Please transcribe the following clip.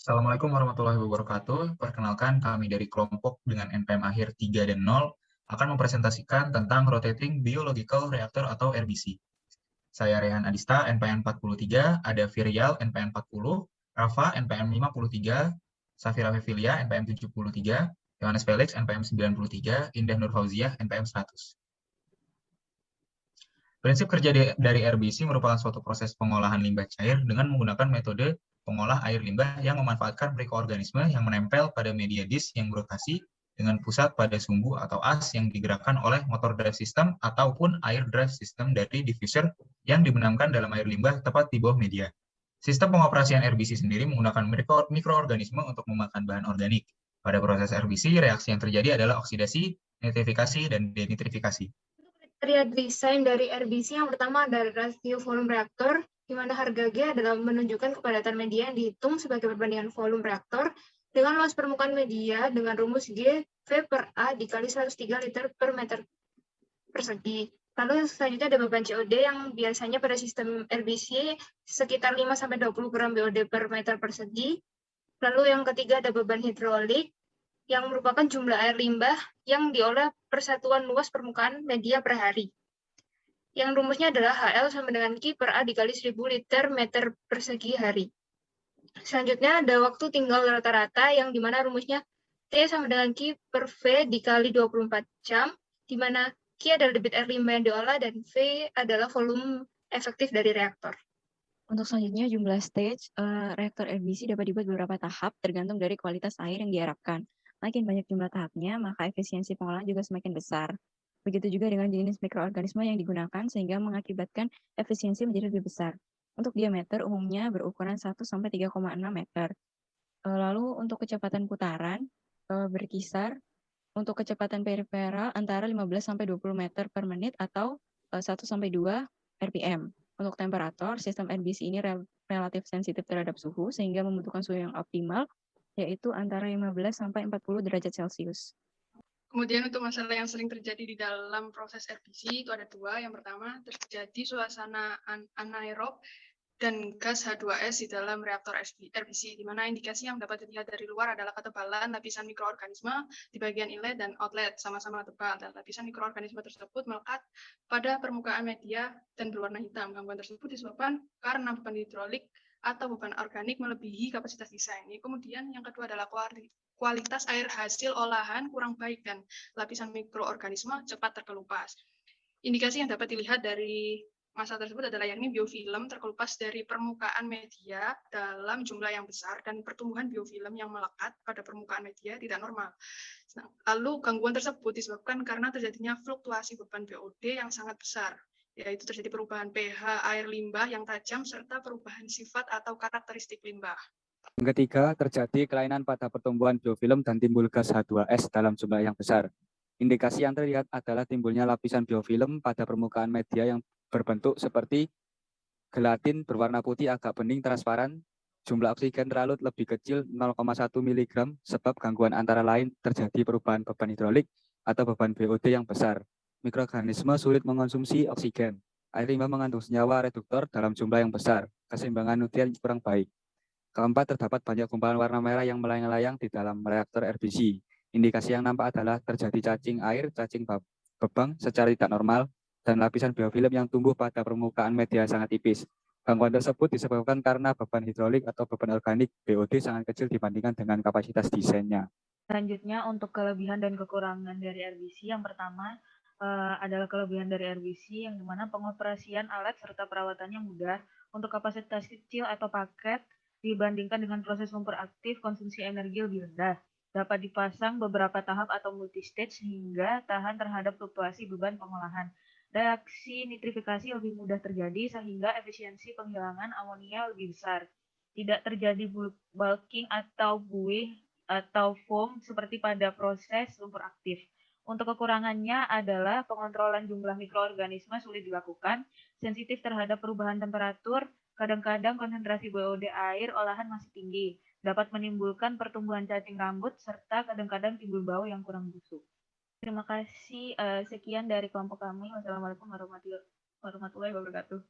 Assalamualaikum warahmatullahi wabarakatuh. Perkenalkan, kami dari kelompok dengan NPM akhir 3 dan 0 akan mempresentasikan tentang Rotating Biological Reactor atau RBC. Saya Rehan Adista, NPM 43, ada Virial, NPM 40, Rafa, NPM 53, Safira Fevilia, NPM 73, Yohanes Felix, NPM 93, Indah Nur Fauziah, NPM 100. Prinsip kerja dari RBC merupakan suatu proses pengolahan limbah cair dengan menggunakan metode pengolah air limbah yang memanfaatkan mikroorganisme yang menempel pada media disk yang berotasi dengan pusat pada sumbu atau as yang digerakkan oleh motor drive system ataupun air drive system dari diffuser yang dibenamkan dalam air limbah tepat di bawah media. Sistem pengoperasian RBC sendiri menggunakan mikroorganisme untuk memakan bahan organik. Pada proses RBC, reaksi yang terjadi adalah oksidasi, nitrifikasi, dan denitrifikasi. Kriteria desain dari RBC yang pertama adalah rasio volume reaktor, di mana harga G adalah menunjukkan kepadatan media yang dihitung sebagai perbandingan volume reaktor dengan luas permukaan media dengan rumus G V per A dikali 103 liter per meter persegi. Lalu selanjutnya ada beban COD yang biasanya pada sistem RBC sekitar 5-20 gram BOD per meter persegi. Lalu yang ketiga ada beban hidrolik yang merupakan jumlah air limbah yang diolah persatuan luas permukaan media per hari. Yang rumusnya adalah HL sama dengan Q per A dikali 1000 liter meter persegi hari. Selanjutnya ada waktu tinggal rata-rata yang dimana rumusnya T sama dengan Q per V dikali 24 jam, dimana Q adalah debit air limbah yang diolah dan V adalah volume efektif dari reaktor. Untuk selanjutnya, jumlah stage reaktor RBC dapat dibuat beberapa tahap tergantung dari kualitas air yang diharapkan. Makin banyak jumlah tahapnya, maka efisiensi pengolahan juga semakin besar. Begitu juga dengan jenis mikroorganisme yang digunakan sehingga mengakibatkan efisiensi menjadi lebih besar. Untuk diameter umumnya berukuran 1-3,6 meter. Lalu untuk kecepatan putaran berkisar untuk kecepatan periferal antara 15-20 meter per menit atau 1-2 RPM. Untuk temperatur, sistem RBC ini relatif sensitif terhadap suhu sehingga membutuhkan suhu yang optimal, yaitu antara 15-40 derajat Celcius. Kemudian untuk masalah yang sering terjadi di dalam proses RBC itu ada dua. Yang pertama, terjadi suasana anaerob dan gas H2S di dalam reaktor RBC, di mana indikasi yang dapat dilihat dari luar adalah ketebalan lapisan mikroorganisme di bagian inlet dan outlet sama-sama tebal, dan lapisan mikroorganisme tersebut melekat pada permukaan media dan berwarna hitam. Gangguan tersebut disebabkan karena beban hidrolik atau beban organik melebihi kapasitas desain. Kemudian yang kedua adalah kualitas air hasil olahan kurang baik dan lapisan mikroorganisme cepat terkelupas. Indikasi yang dapat dilihat dari masalah tersebut adalah yakni biofilm terkelupas dari permukaan media dalam jumlah yang besar dan pertumbuhan biofilm yang melekat pada permukaan media tidak normal. Lalu gangguan tersebut disebabkan karena terjadinya fluktuasi beban BOD yang sangat besar, yaitu terjadi perubahan pH air limbah yang tajam serta perubahan sifat atau karakteristik limbah. Yang ketiga, terjadi kelainan pada pertumbuhan biofilm dan timbul gas H2S dalam jumlah yang besar. Indikasi yang terlihat adalah timbulnya lapisan biofilm pada permukaan media yang berbentuk seperti gelatin berwarna putih agak bening transparan. Jumlah oksigen terlarut lebih kecil 0,1 mg sebab gangguan antara lain terjadi perubahan beban hidrolik atau beban BOD yang besar. Mikroorganisme sulit mengonsumsi oksigen. Air limbah mengandung senyawa reduktor dalam jumlah yang besar. Keseimbangan nutrien kurang baik. Keempat, terdapat banyak gumpalan warna merah yang melayang-layang di dalam reaktor RBC. Indikasi yang nampak adalah terjadi cacing air, cacing bebang secara tidak normal, dan lapisan biofilm yang tumbuh pada permukaan media sangat tipis. Gangguan tersebut disebabkan karena beban hidrolik atau beban organik BOD sangat kecil dibandingkan dengan kapasitas desainnya. Selanjutnya untuk kelebihan dan kekurangan dari RBC, yang pertama adalah kelebihan dari RBC yang dimana pengoperasian alat serta perawatannya mudah untuk kapasitas kecil atau paket dibandingkan dengan proses memperaktif konsumsi energi lebih rendah. Dapat dipasang beberapa tahap atau multistage sehingga tahan terhadap fluktuasi beban pengolahan. Reaksi nitrifikasi lebih mudah terjadi sehingga efisiensi penghilangan amonia lebih besar. Tidak terjadi bulking atau buih atau foam seperti pada proses lumpur aktif. Untuk kekurangannya adalah pengontrolan jumlah mikroorganisme sulit dilakukan, sensitif terhadap perubahan temperatur, kadang-kadang konsentrasi BOD air olahan masih tinggi, dapat menimbulkan pertumbuhan cacing rambut, serta kadang-kadang timbul bau yang kurang busuk. Terima kasih, sekian dari kelompok kami. Wassalamualaikum warahmatullahi wabarakatuh.